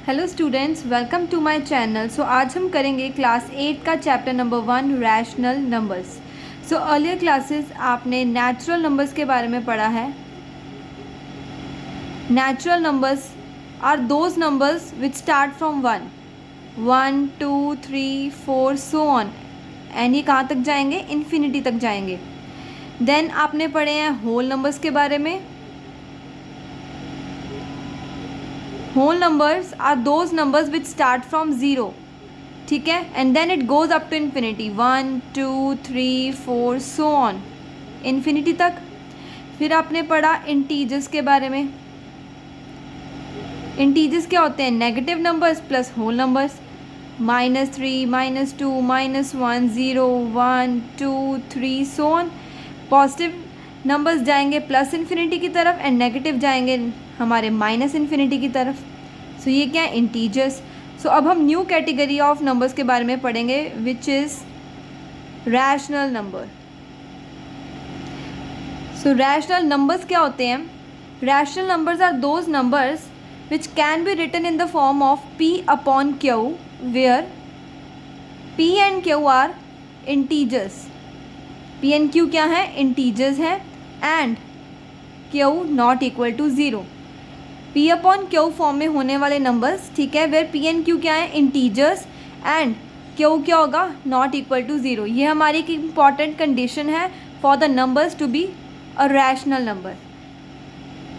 Hello students, welcome to my channel. So आज हम करेंगे क्लास 8 का chapter number 1 rational numbers. So earlier classes आपने नेचुरल नंबर्स के बारे में पढ़ा है। Natural numbers are those numbers which start from 1, 1, 2, 3, 4 so on, and ये कहाँ तक जाएंगे? इन्फिनिटी तक जाएंगे। देन आपने पढ़े हैं होल नंबर्स के बारे में। Whole numbers are those numbers which start from zero, ठीक है, and then it goes up to infinity, 1, 2, 3, 4 so on, infinity तक। फिर आपने पढ़ा इंटीजर्स के बारे में। इंटीजर्स क्या होते हैं? Negative numbers plus whole numbers, -3, -2, -1, 0, 1, 2, 3 so on. Positive numbers जाएंगे प्लस इन्फिनिटी की तरफ एंड नेगेटिव जाएंगे हमारे माइनस इन्फिनिटी की तरफ। सो ये क्या है? इंटीजर्स। सो अब हम न्यू कैटेगरी ऑफ नंबर्स के बारे में पढ़ेंगे which is rational number. So rational numbers क्या होते हैं? Rational numbers are those numbers which can be written in the form of P upon Q where P and Q are integers. P and Q क्या है? Integers हैं, and Q not equal to zero. P upon Q form में होने वाले numbers, ठीक है, where P and Q क्या है? इंटीजर्स, एंड Q क्या होगा? Not equal to zero. ये हमारी एक इम्पॉर्टेंट कंडीशन है for the numbers to be a rational number.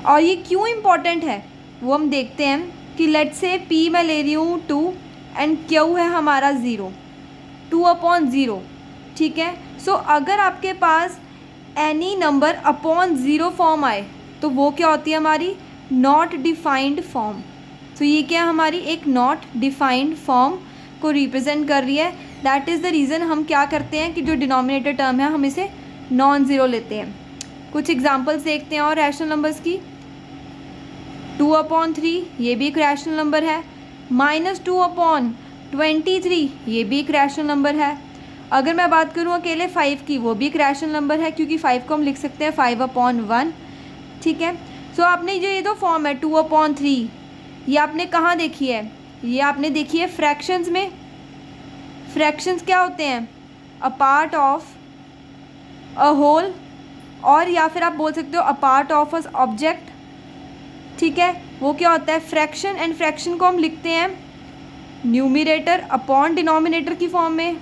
और ये क्यों इम्पॉर्टेंट है वो हम देखते हैं कि लेट से P मैं ले रही हूँ 2 एंड Q है हमारा 0, 2 अपॉन 0, ठीक है। सो अगर आपके पास एनी नंबर अपॉन 0 फॉर्म आए तो वो क्या होती है? हमारी नॉट डिफाइंड फॉर्म। सो ये क्या है? हमारी एक नॉट डिफाइंड फॉर्म को रिप्रेजेंट कर रही है। दैट इज़ द रीज़न हम क्या करते हैं कि जो डिनोमिनेटर टर्म है हम इसे नॉन ज़ीरो लेते हैं। कुछ एग्जांपल्स देखते हैं और रैशनल नंबर्स की। 2 अपॉन 3 ये भी एक रैशनल नंबर है। -2 अपॉन 23 ये भी एक रैशनल नंबर है। अगर मैं बात करूँ अकेले 5 की, वो भी एक रैशनल नंबर है क्योंकि 5 को हम लिख सकते हैं 5 अपॉन 1, ठीक है। सो आपने जो ये दो फॉर्म है 2 अपॉन 3, ये आपने कहाँ देखी है? ये आपने देखी है फ्रैक्शंस में। फ्रैक्शंस क्या होते हैं? A part of a whole, और या फिर आप बोल सकते हो a part of a object, ठीक है। वो क्या होता है? फ्रैक्शन। एंड फ्रैक्शन को हम लिखते हैं न्यूमरेटर अपॉन डिनोमिनेटर की फॉर्म में।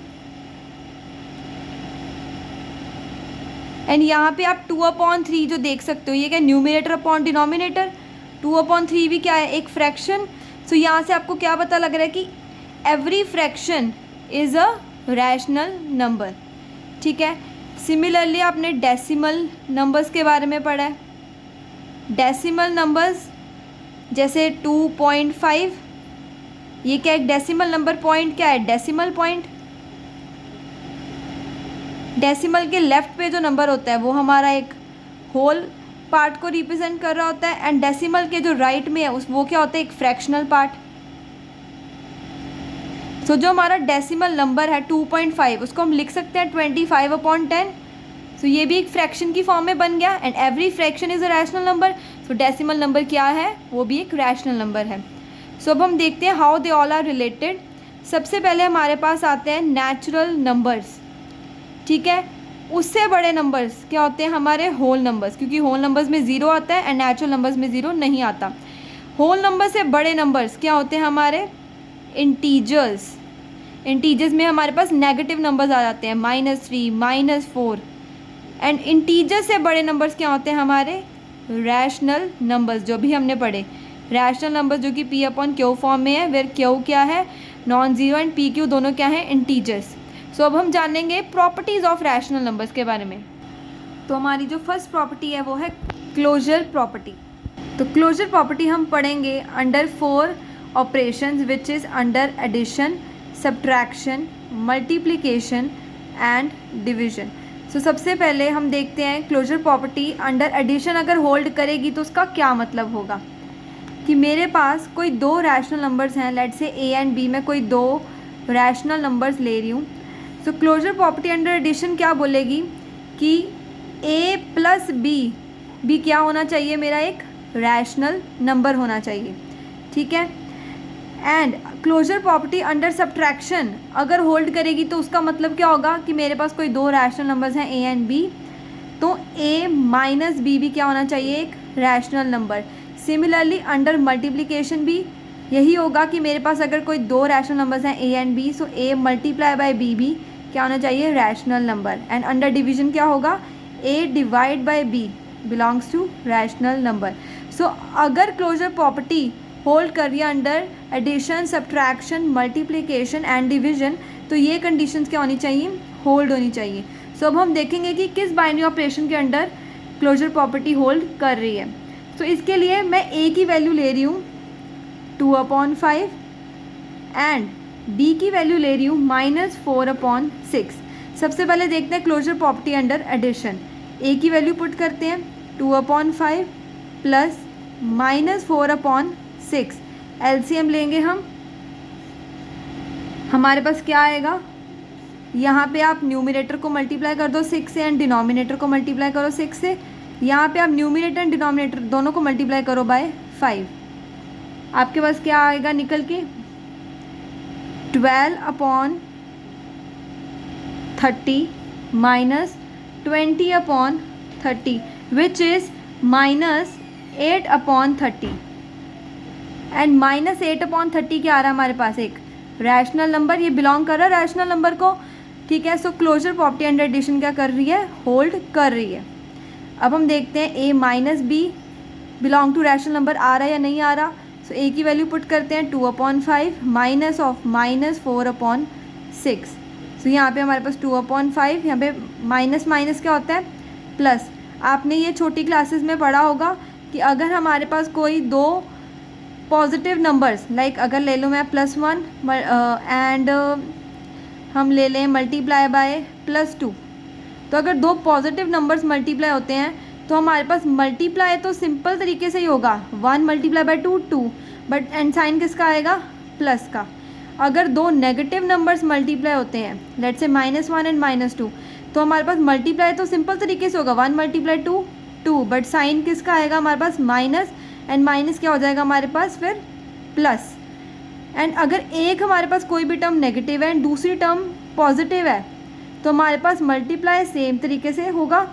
एंड यहाँ पे आप 2 अपॉन 3 जो देख सकते हो, ये क्या? Numerator upon denominator. 2 अपॉन 3 भी क्या है? एक फ्रैक्शन। सो यहाँ से आपको क्या पता लग रहा है कि every fraction is a rational number, ठीक है। सिमिलरली आपने डेसिमल नंबर्स के बारे में पढ़ा है। डेसिमल नंबर्स जैसे 2.5, ये क्या? एक डेसिमल नंबर। पॉइंट क्या है? Decimal point. डेसिमल के लेफ्ट पे जो नंबर होता है वो हमारा एक होल पार्ट को रिप्रेजेंट कर रहा होता है, एंड डेसिमल के जो राइट में है वो क्या होता है? एक फ्रैक्शनल पार्ट। सो जो हमारा डेसिमल नंबर है 2.5, उसको हम लिख सकते हैं 25 अपॉन 10। सो ये भी एक फ्रैक्शन की फॉर्म में बन गया, and every fraction is a rational number. So decimal number क्या है? वो भी एक रैशनल नंबर है। सो अब हम देखते हैं how they all are related. सबसे पहले हमारे पास आते हैं नेचुरल नंबर्स, ठीक है। उससे बड़े नंबर्स क्या होते हैं? हमारे होल नंबर्स, क्योंकि होल नंबर्स में 0 आता है एंड नेचुरल नंबर्स में 0 नहीं आता। होल नंबर से बड़े नंबर्स क्या होते हैं? हमारे इंटीजर्स। इंटीजर्स में हमारे पास नेगेटिव नंबर्स आ जाते हैं, -3, -4। एंड इंटीजर से बड़े नंबर्स क्या होते हैं? हमारे रैशनल नंबर्स, जो भी हमने पढ़े। रैशनल नंबर्स जो कि P अपॉन Q फॉर्म में है, वेयर Q क्या है? नॉन ज़ीरो, एंड PQ दोनों क्या हैं? इंटीजर्स। सो अब हम जानेंगे प्रॉपर्टीज़ ऑफ रैशनल नंबर्स के बारे में। तो हमारी जो फर्स्ट प्रॉपर्टी है वो है क्लोजर प्रॉपर्टी। तो क्लोजर प्रॉपर्टी हम पढ़ेंगे under 4 operations which is under addition, subtraction, multiplication and division. So सबसे पहले हम देखते हैं क्लोजर प्रॉपर्टी अंडर एडिशन अगर होल्ड करेगी तो उसका क्या मतलब होगा कि मेरे पास कोई दो रैशनल नंबर्स हैं, लेट से A एंड B में कोई दो रैशनल नंबर्स ले रही हूँ। सो क्लोजर प्रॉपर्टी अंडर एडिशन क्या बोलेगी कि A प्लस B क्या होना चाहिए? मेरा एक रैशनल नंबर होना चाहिए, ठीक है। And closure property under subtraction अगर होल्ड करेगी तो उसका मतलब क्या होगा कि मेरे पास कोई दो रैशनल नंबर्स हैं ए एंड बी, तो ए माइनस बी भी क्या होना चाहिए, एक rational number. Similarly under multiplication भी यही होगा कि मेरे पास अगर कोई दो रैशनल नंबर्स हैं A and B, so A multiply by B भी क्या होना चाहिए, rational number. And under division क्या होगा, A divide by B belongs to rational number. So अगर क्लोजर प्रॉपर्टी होल्ड कर रही है under addition, subtraction, multiplication and division, तो ये कंडीशंस क्या होनी चाहिए, होल्ड होनी चाहिए। सो अब हम देखेंगे कि किस बाइनरी ऑपरेशन के अंडर क्लोजर प्रॉपर्टी होल्ड कर रही है। तो इसके लिए मैं ए की वैल्यू ले रही हूँ 2/5 एंड बी की वैल्यू ले रही हूँ -4/6। सबसे पहले देखते हैं क्लोजर प्रॉपर्टी अंडर एडिशन। ए की वैल्यू पुट करते हैं 2/5 प्लस -4/6, एलसीएम लेंगे हम, हमारे पास क्या आएगा, यहाँ पे आप न्यूमिनेटर को मल्टीप्लाई कर दो 6 से एंड डिनोमिनेटर को मल्टीप्लाई करो 6 से, यहाँ पे आप न्यूमिनेटर एंड डिनोमिनेटर दोनों को मल्टीप्लाई करो बाय 5। आपके पास क्या आएगा निकल के 12/30 -20/30 विच इज़ -8/30 एंड -8/30 क्या आ रहा है हमारे पास, एक रैशनल नंबर, ये बिलोंग कर रहा है रैशनल नंबर को, ठीक है। सो क्लोजर प्रॉपर्टी अंडर एडिशन क्या कर रही है, होल्ड कर रही है। अब हम देखते हैं A minus B belong to rational number आ रहा है या नहीं आ रहा। सो ए की वैल्यू पुट करते हैं 2/5 माइनस ऑफ -4/6। सो यहाँ पे हमारे पास 2/5, यहाँ पे माइनस माइनस क्या होता है, प्लस। आपने ये छोटी क्लासेस में पढ़ा होगा कि अगर हमारे पास कोई दो पॉजिटिव नंबर्स, लाइक अगर ले लूँ मैं +1 एंड हम ले लें मल्टीप्लाई बाय +2, तो अगर दो पॉजिटिव नंबर्स मल्टीप्लाई होते हैं तो हमारे पास मल्टीप्लाई तो सिंपल तरीके से ही होगा, 1 multiply by 2 2, but and sign किसका आएगा, प्लस का। अगर दो नेगेटिव नंबर्स मल्टीप्लाई होते हैं, लेट्स से -1 एंड -2, तो हमारे पास मल्टीप्लाई तो सिंपल तरीके से होगा 1 मल्टीप्लाई 2 2, बट साइन किसका आएगा हमारे पास, माइनस, एंड माइनस क्या हो जाएगा हमारे पास फिर प्लस। एंड अगर एक हमारे पास कोई भी टर्म नेगेटिव है एंड दूसरी टर्म पॉजिटिव है, तो हमारे पास मल्टीप्लाई सेम तरीके से होगा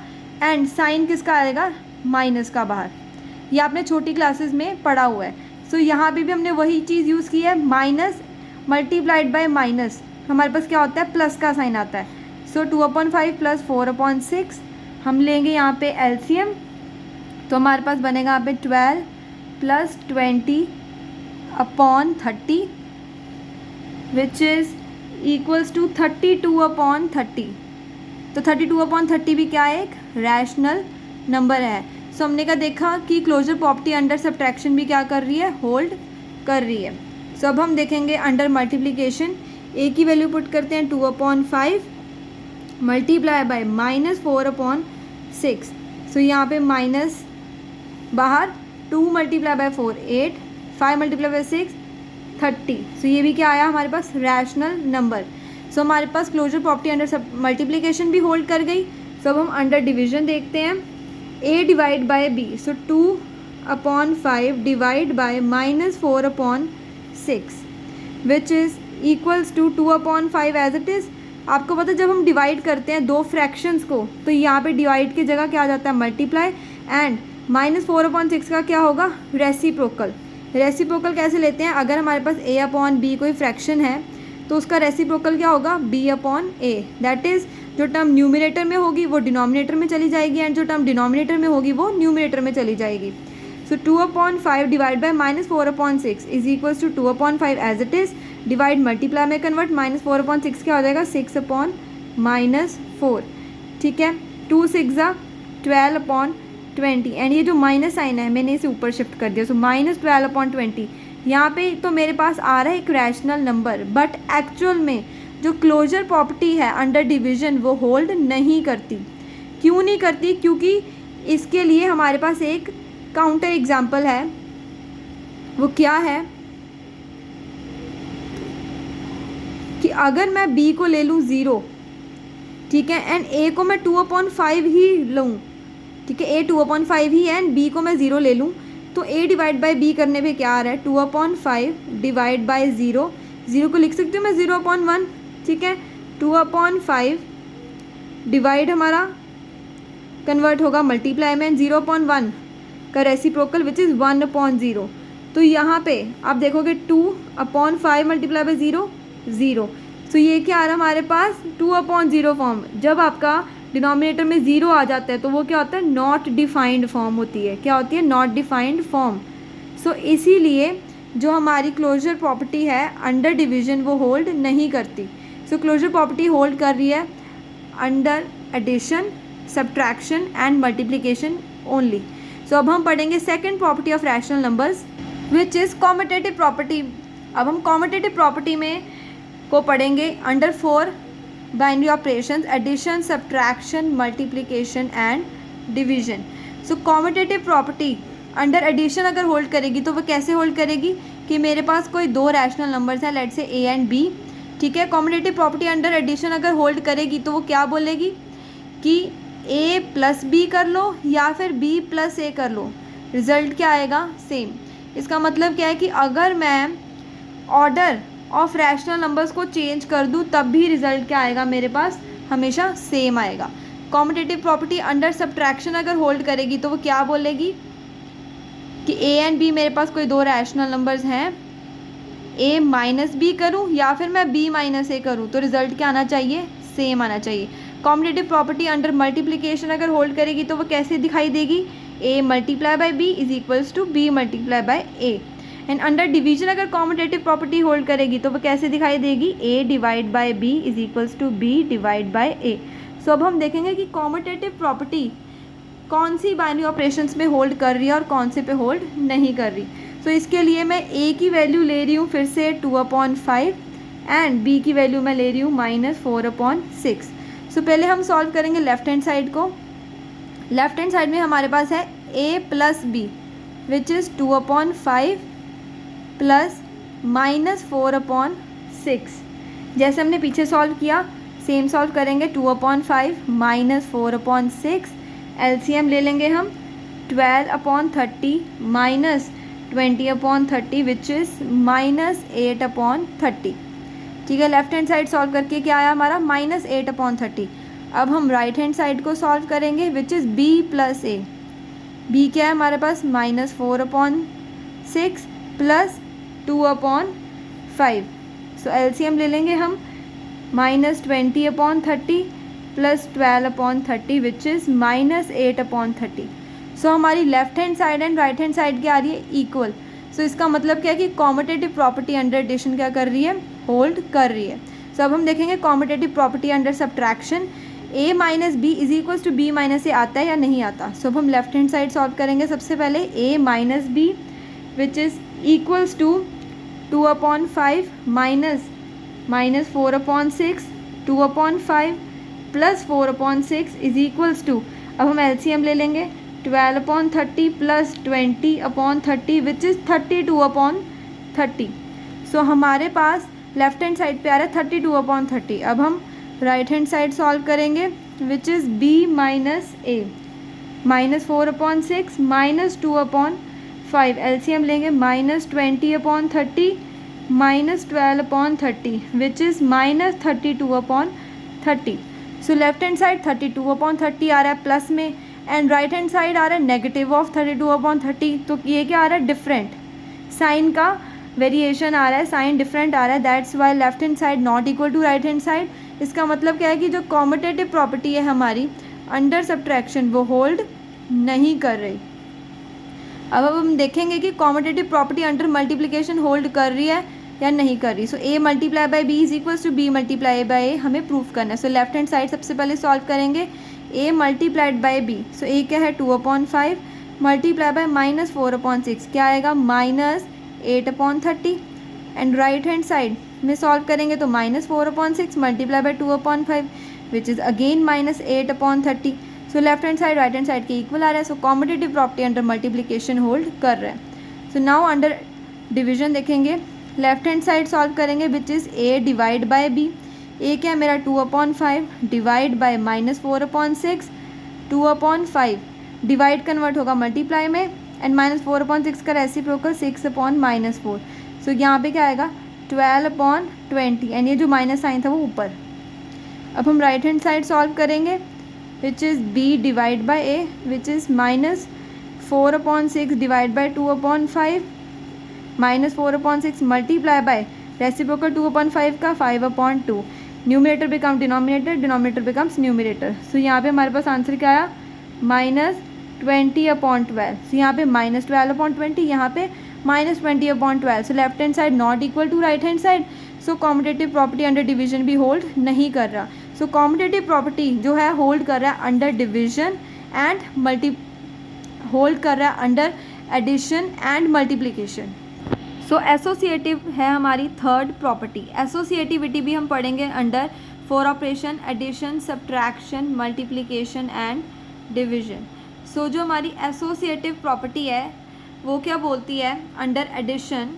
एंड साइन किसका आएगा, माइनस का बाहर। ये आपने छोटी क्लासेस में पढ़ा हुआ है। सो यहाँ पे भी हमने वही चीज़ यूज़ की है, माइनस मल्टीप्लाइड बाय माइनस, हमारे पास क्या होता है, प्लस का साइन आता है। सो 2/5 प्लस 4/6 हम लेंगे यहाँ पे एलसीएम, तो हमारे पास बनेगा यहाँ पे 12 plus 20/30 which is equals to 32/30। तो 32/30 भी क्या है, एक रैशनल नंबर है। सो हमने का देखा कि क्लोजर प्रॉपर्टी अंडर सब्ट्रैक्शन भी क्या कर रही है, होल्ड कर रही है। सो अब हम देखेंगे अंडर मल्टीप्लिकेशन। ए की वैल्यू पुट करते हैं 2/5 मल्टीप्लाई बाय -4/6। सो यहाँ पे माइनस बाहर, 2 मल्टीप्लाई बाय 4 8, 5 मल्टीप्लाई बाय 6 30। सो ये भी क्या आया हमारे पास, रैशनल नंबर। सो हमारे पास क्लोजर प्रॉपर्टी अंडर सब मल्टीप्लिकेशन भी होल्ड कर गई। सो अब हम अंडर डिवीजन देखते हैं, A divide by B. So 2/5 divide by -4/6 which is equals to 2/5 as it is. आपको पता है जब हम डिवाइड करते हैं दो फ्रैक्शंस को, तो यहाँ पे डिवाइड की जगह क्या आ जाता है, मल्टीप्लाई, एंड -4/6 का क्या होगा, रेसिप्रोकल। रेसिप्रोकल कैसे लेते हैं, अगर हमारे पास a/b कोई फ्रैक्शन है तो उसका रेसिप्रोकल क्या होगा, b/a। दैट इज़ जो टर्म न्यूमिनेटर में होगी वो डिनोमिनेटर में चली जाएगी एंड जो टर्म डिनोमिनेटर में होगी वो न्यूमिनेटर में चली जाएगी। So 2/5 divide by -4/6 is equals to 2/5 as it is, divide multiply में कन्वर्ट, -4/6 क्या हो जाएगा, 6/-4, ठीक है। 2 6 12/20 एंड ये जो माइनस साइन है मैंने इसे ऊपर शिफ्ट कर दिया। सो -12/20 यहाँ पे तो मेरे पास आ रहा है एक रैशनल नंबर, बट एक्चुअल में जो क्लोजर प्रॉपर्टी है अंडर डिवीजन वो होल्ड नहीं करती। क्यों नहीं करती, क्योंकि इसके लिए हमारे पास एक काउंटर एग्जाम्पल है। वो क्या है कि अगर मैं b को ले लूँ 0, ठीक है, एंड a को मैं 2/5 ही लूँ, ठीक है, a 2/5 ही है एंड b को मैं 0 ले लूँ, तो a डिवाइड बाई b करने पे क्या आ रहा है 2/5 डिवाइड बाई 0, 0 को लिख सकती हूँ मैं 0/1, ठीक है। 2/5 डिवाइड हमारा कन्वर्ट होगा मल्टीप्लाई में 0/1 का रेसिप्रोकल विच इज़ 1/0। तो यहाँ पे आप देखोगे 2/5 मल्टीप्लाई बाई 0, 0। तो ये क्या आ रहा है हमारे पास 2/0 फॉर्म। जब आपका डिनोमिनेटर में 0 आ जाता है तो वो क्या होता है नॉट डिफाइंड फॉर्म होती है। क्या होती है नॉट डिफाइंड फॉर्म। सो इसीलिए जो हमारी क्लोजर प्रॉपर्टी है अंडर डिवीजन वो होल्ड नहीं करती। सो क्लोजर प्रॉपर्टी होल्ड कर रही है under addition, subtraction and multiplication only. So अब हम पढ़ेंगे second property of rational numbers which is commutative property. अब हम कॉम्यूटेटिव प्रॉपर्टी में को पढ़ेंगे under 4 binary operations addition, subtraction, multiplication and division. So commutative property under addition अगर hold करेगी तो वो कैसे होल्ड करेगी कि मेरे पास कोई दो रैशनल नंबर्स हैं let's say A and B, ठीक है। कॉम्यूटेटिव प्रॉपर्टी अंडर एडिशन अगर होल्ड करेगी तो वो क्या बोलेगी कि a प्लस बी कर लो या फिर b प्लस ए कर लो, रिजल्ट क्या आएगा सेम। इसका मतलब क्या है कि अगर मैं ऑर्डर ऑफ रैशनल नंबर्स को चेंज कर दूँ तब भी रिजल्ट क्या आएगा मेरे पास हमेशा सेम आएगा। कॉम्यूटेटिव प्रॉपर्टी अंडर सब्ट्रैक्शन अगर होल्ड करेगी तो वो क्या बोलेगी कि a एंड b मेरे पास कोई दो रैशनल नंबर्स हैं, a माइनस बी करूँ या फिर मैं b माइनस ए करूँ तो रिजल्ट क्या आना चाहिए सेम आना चाहिए। कॉम्यूटेटिव प्रॉपर्टी अंडर मल्टीप्लिकेशन अगर होल्ड करेगी तो वो कैसे दिखाई देगी a multiply by b is equals to b multiply by a। And under division अगर कॉम्यूटेटिव प्रॉपर्टी होल्ड करेगी तो वो कैसे दिखाई देगी a divide by b is equals to b divide by a। So अब हम देखेंगे कि कॉम्यूटेटिव प्रॉपर्टी कौन सी बाइनरी ऑपरेशंस में होल्ड कर रही है और कौन से पे होल्ड नहीं कर रही। सो इसके लिए मैं a की वैल्यू ले रही हूँ फिर से 2/5 एंड b की वैल्यू मैं ले रही हूँ -4/6। सो पहले हम सॉल्व करेंगे लेफ्ट हैंड साइड को। लेफ्ट हैंड साइड में हमारे पास है a plus b which is 2/5 plus -4/6। जैसे हमने पीछे सॉल्व किया सेम सॉल्व करेंगे 2/5 -4/6। एलसीएम ले लेंगे हम 12/30 -20/30 विच इज़ -8/30, ठीक है। लेफ्ट हैंड साइड सॉल्व करके क्या आया हमारा -8/30। अब हम राइट हैंड साइड को सॉल्व करेंगे which is b plus A. b क्या है हमारे पास -4/6 प्लस 2/5। सो एलसीएम ले लेंगे हम -20/30 प्लस 12/30 विच इज़ -8/30। सो हमारी left hand side and right hand side क्या आ रही है इक्वल। सो इसका मतलब क्या है कि कॉम्यूटेटिव प्रॉपर्टी अंडर एडिशन क्या कर रही है होल्ड कर रही है। सो अब हम देखेंगे commutative property under subtraction a minus B is equals to b minus A आता है या नहीं आता। सो अब हम लेफ्ट हैंड साइड सॉल्व करेंगे सबसे पहले a minus b which is equals to 2/5 -4/6 2/5 plus 4/6 is equals to, अब हम एलसीएम ले लेंगे 12/30 प्लस 20/30 विच इज़ 32/30। सो हमारे पास लेफ्ट हैंड साइड पे आ रहा है 32/30। अब हम राइट हैंड साइड सॉल्व करेंगे which is b minus a -4/6 -2/5। LCM लेंगे -20/30 -12/30 which is -32/30। So left hand side 32/30 आ रहा है प्लस में एंड राइट हैंड साइड आ रहा है -32/30। तो ये क्या आ रहा है डिफरेंट, साइन का वेरिएशन आ रहा है, साइन डिफरेंट आ रहा है, that's why left hand side not equal to right hand side. इसका मतलब क्या है कि जो कॉम्यूटेटिव प्रॉपर्टी है हमारी अंडर सब्ट्रैक्शन वो होल्ड नहीं कर रही। अब हम देखेंगे कि commutative property under multiplication hold कर रही है या नहीं कर रही। So a multiply by B is equals to b multiply by A हमें प्रूफ करना है। सो लेफ्ट हैंड साइड सबसे पहले सॉल्व करेंगे a multiplied by b। So a क्या है 2/5 मल्टीप्लाई बाई -4/6 क्या आएगा -8/30 एंड राइट हैंड साइड में सॉल्व करेंगे तो -4/6 multiply by 2/5 which is again -8/30। So left hand side right hand side के इक्वल आ रहा है। So commutative property under multiplication hold कर रहा है। सो नाउ अंडर डिवीजन देखेंगे लेफ्ट हैंड साइड सॉल्व करेंगे which is a divide by b। a क्या है मेरा 2/5 डिवाइड बाई -4/6 2/5 डिवाइड कन्वर्ट होगा मल्टीप्लाई में एंड -4/6 का रेसिप्रोकल 6/-4. सो यहाँ पे क्या आएगा 12/20 एंड ये जो माइनस साइन था वो ऊपर. अब हम राइट हैंड साइड सॉल्व करेंगे which is b divide by a which is -4/6 divide by 2/5 -4/6 multiply by reciprocal 2/5 का 5/2. Numerator become denominator, denominator becomes numerator. So यहाँ पे हमारे पास आंसर क्या आया -20/12. सो यहाँ पे -12/20, यहाँ पे -20/12. So left hand side not equal to right hand side. So commutative property under division भी होल्ड नहीं कर रहा. सो कॉम्पिटेटिव प्रॉपर्टी जो है होल्ड कर रहा है अंडर डिवीजन एंड होल्ड कर रहा है under addition and multiplication. So associative है हमारी थर्ड प्रॉपर्टी. एसोसिएटिविटी भी हम पढ़ेंगे under four operation, addition, subtraction, multiplication and division. So जो हमारी एसोसिएटिव प्रॉपर्टी है वो क्या बोलती है अंडर एडिशन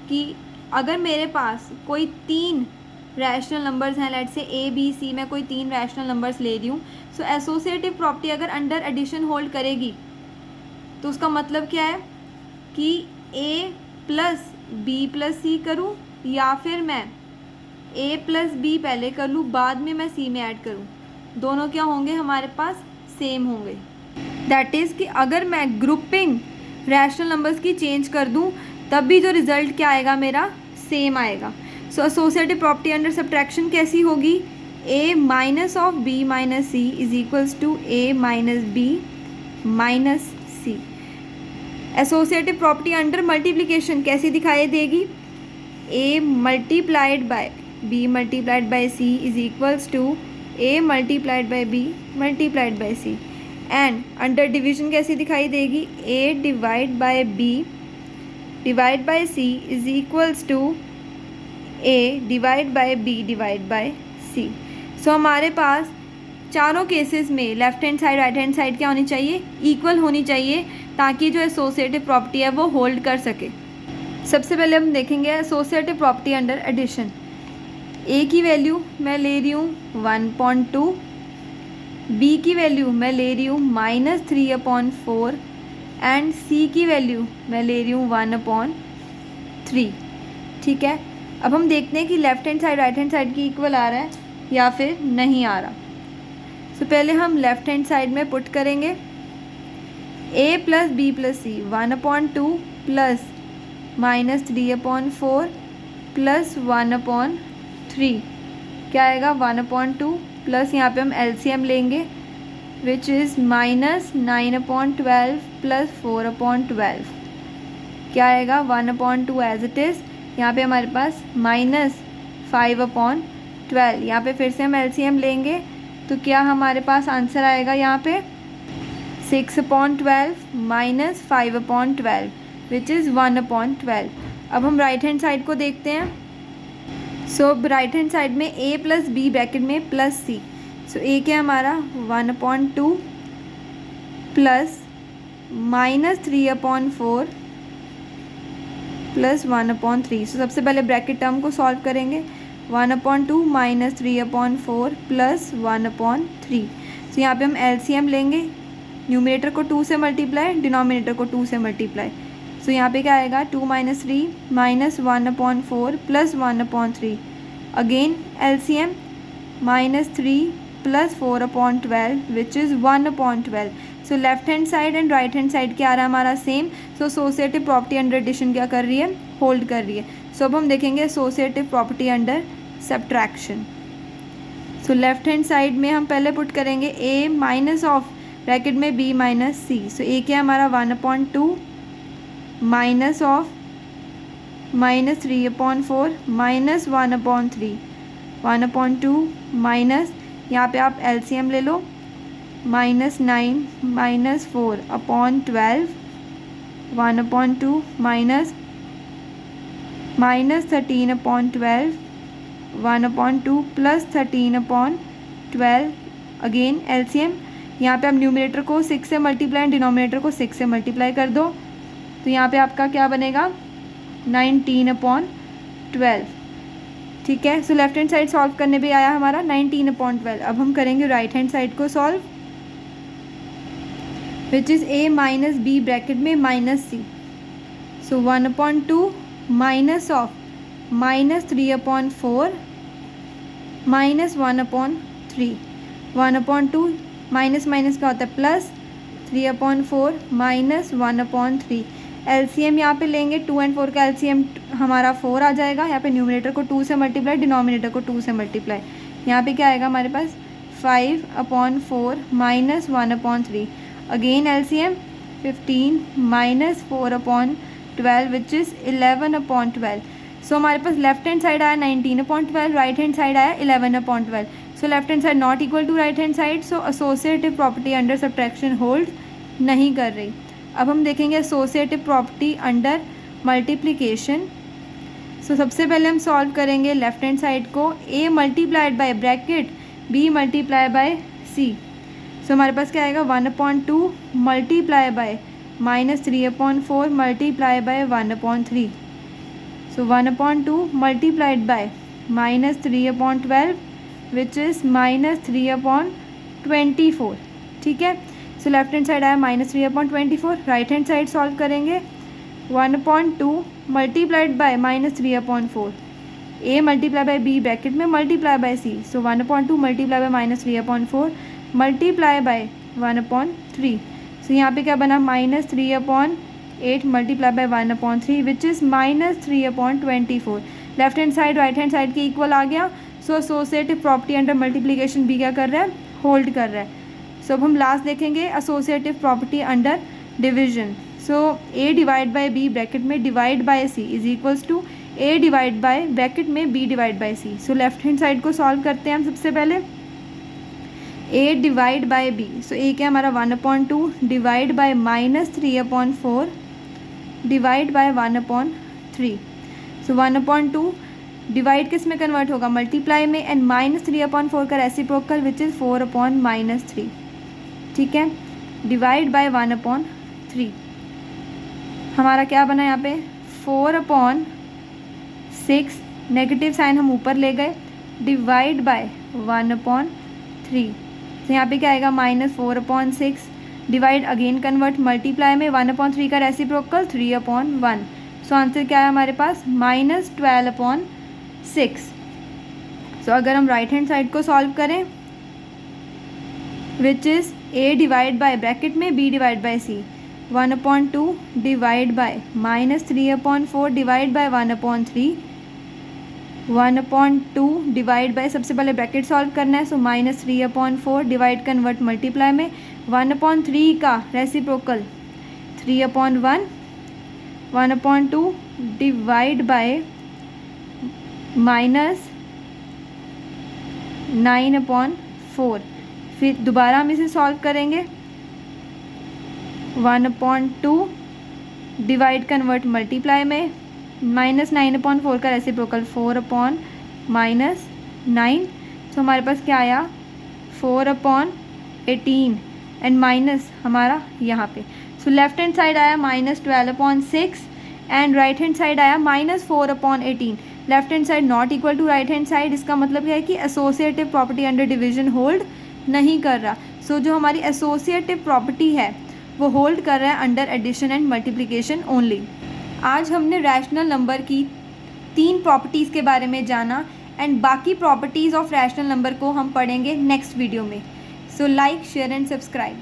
कि अगर मेरे पास कोई 3 रैशनल नंबर्स हैं, लेट से ए बी सी, मैं कोई 3 रैशनल नंबर्स ले रही हूँ. सो एसोसिएटिव प्रॉपर्टी अगर अंडर एडिशन होल्ड करेगी तो उसका मतलब क्या है कि ए प्लस बी प्लस सी करूँ या फिर मैं ए प्लस बी पहले कर लूँ बाद में मैं सी में ऐड करूँ, दोनों क्या होंगे हमारे पास सेम होंगे. दैट इज़ कि अगर मैं ग्रुपिंग रैशनल नंबर्स की चेंज कर दूँ तब भी जो रिज़ल्ट क्या आएगा मेरा सेम आएगा. So associative property under subtraction कैसी होगी, a minus of b minus c is equals to a minus b minus c. Associative property under multiplication कैसी दिखाई देगी, a multiplied by b multiplied by c is equals to a multiplied by b multiplied by c. And under division कैसी दिखाई देगी, a divide by b divide by c is equals to a divide by b divide by c. So हमारे पास चारों cases में left hand side right hand side क्या होनी चाहिए, इक्वल होनी चाहिए ताकि जो एसोसिएटिव प्रॉपर्टी है वो होल्ड कर सके. सबसे पहले हम देखेंगे associative property under addition. a की वैल्यू मैं ले रही हूँ 1/2, b की वैल्यू मैं ले रही हूँ -3/4 एंड c की वैल्यू मैं ले रही हूँ 1/3. ठीक है, अब हम देखते हैं कि left hand side right hand side की इक्वल आ रहा है या फिर नहीं आ रहा. सो पहले हम लेफ्ट हैंड साइड में पुट करेंगे a plus b plus c 1/2 plus -3/4 plus 1/3 क्या आएगा 1/2 प्लस यहाँ पे हम एलसीएम लेंगे विच इज़ -9/12 प्लस 4/12 क्या आएगा 1/2 एज इट इज़. यहाँ पे हमारे पास -5/12. यहाँ पे फिर से हम एलसीएम लेंगे तो क्या हमारे पास आंसर आएगा यहाँ पे 6/12 माइनस 5/12 विच इज़ 1/12. अब हम राइट हैंड साइड को देखते हैं. सो राइट हैंड साइड में a प्लस बी ब्रैकेट में प्लस सी. सो a क्या हमारा 1/2 प्लस -3/4 प्लस 1/3. सो सबसे पहले ब्रैकेट टर्म को सॉल्व करेंगे 1/2 माइनस 3/4 प्लस 1/3. सो यहाँ पे हम एलसीएम लेंगे, न्यूमिनेटर को 2 से मल्टीप्लाई, डिनोमिनेटर को 2 से मल्टीप्लाई. सो यहाँ पे क्या आएगा 2 - 3 minus 1/4 plus 1/3. Again LCM -3 plus 4/12 which is 1/12. So left hand side and right hand side क्या आ रहा है हमारा सेम. सो एसोसिएटिव प्रॉपर्टी अंडर एडिशन क्या कर रही है, होल्ड कर रही है. सो अब हम देखेंगे associative property under subtraction. So left hand side में हम पहले पुट करेंगे a माइनस ऑफ ब्रैकेट में b minus C. So a क्या हमारा 1/2 माइनस ऑफ -3/4 माइनस 1/3 1/2 माइनस यहाँ पे आप एलसीएम ले लो -9 minus 4/12 1/2 minus -13/12 1/2 plus 13/12. Again LCM यहाँ पे आप न्यूमिनेटर को 6 से मल्टीप्लाई डिनोमिनेटर को 6 से मल्टीप्लाई कर दो तो यहाँ पे आपका क्या बनेगा 19/12. ठीक है, so left hand side solve करने पे आया हमारा 19/12. अब हम करेंगे राइट हैंड साइड को solve. Which is a minus B bracket में minus C. So 1/2 minus of -3/4 minus 1/3. 1/2 minus minus क्या होता है प्लस, 3/4 माइनस 1/3. एलसीएम यहाँ पे लेंगे 2 और 4 का एलसीएम हमारा 4 आ जाएगा. यहाँ पे न्यूमरेटर को 2 से मल्टीप्लाई, डिनोमिनेटर को 2 से मल्टीप्लाई. यहाँ पे क्या आएगा हमारे पास 5/4 minus 1/3. Again LCM 15 minus 4/12 which is 11/12. सो हमारे पास लेफ्ट हैंड साइड आया 19/12, राइट हैंड साइड आया 11/12. So left hand side not equal to right hand side. So associative property under subtraction hold नहीं कर रही. अब हम देखेंगे associative property under multiplication. So सबसे पहले हम सॉल्व करेंगे लेफ्ट हैंड साइड को. a multiplied by bracket b multiply by c. So हमारे पास क्या आएगा 1/2 multiply by -3/4 multiply by 1/3. So 1/2 multiplied by -3/12 which is -3/24. ठीक है. सो लेफ्ट हैंड साइड आया -3/24. राइट हैंड साइड सॉल्व करेंगे 1/2 multiplied by -3/4. a multiply by b bracket में multiply by c. So 1/2 multiply by -3/4 multiply by 1/3. So यहाँ पे क्या बना -3/8 multiply by 1/3 which is -3/24. Left hand side right hand side के equal आ गया. So associative property under multiplication भी क्या कर रहा है, होल्ड कर रहा है. सो अब हम लास्ट देखेंगे associative property under division. So a divide by b bracket में divide by c is equals to a divide by bracket में b divide by c. So left hand side को सॉल्व करते हैं हम सबसे पहले. a divide by b. So a क्या हमारा 1/2 divide by -3/4 divide by 1/3. So 1/2 divide किस में कन्वर्ट होगा, मल्टीप्लाई में. एंड -3/4 का रेसिप्रोकल विच इज़ 4/3. ठीक है. डिवाइड बाय 1/3 हमारा क्या बना यहाँ पे 4/6. नेगेटिव साइन हम ऊपर ले गए. Divide by 1/3. तो यहाँ पे क्या आएगा -4/6. डिवाइड अगेन कन्वर्ट मल्टीप्लाई में 1/3 का रेसिप्रोकल 3/1. सो आंसर क्या है हमारे पास -12/6. सो अगर हम राइट हैंड साइड को सॉल्व करें विच is a divide by bracket में b divide by c. 1/2 divide by -3/4 divide by 1/3. 1/2 divide bye सबसे पहले ब्रैकेट सॉल्व करना है. सो -3/4 डिवाइड कन्वर्ट मल्टीप्लाई में 1/3 का रेसिप्रोकल 3/1. 1/2 divide bye -9/4. फिर दोबारा हम इसे सॉल्व करेंगे. 1/2 डिवाइड कन्वर्ट मल्टीप्लाई में -9/4 का रेसिप्रोकल 4/9. तो हमारे पास क्या आया 4/18 एंड माइनस हमारा यहाँ पे. सो लेफ्ट हैंड साइड आया -12/6 एंड राइट हैंड साइड आया -4/18. Left hand side not equal to right hand side. इसका मतलब क्या है कि associative property under division hold नहीं कर रहा. सो जो हमारी एसोसिएटिव प्रॉपर्टी है वो होल्ड कर रहा है under addition and multiplication only. आज हमने रैशनल नंबर की 3 प्रॉपर्टीज़ के बारे में जाना एंड बाकी प्रॉपर्टीज़ ऑफ रैशनल नंबर को हम पढ़ेंगे नेक्स्ट वीडियो में. So like share and subscribe.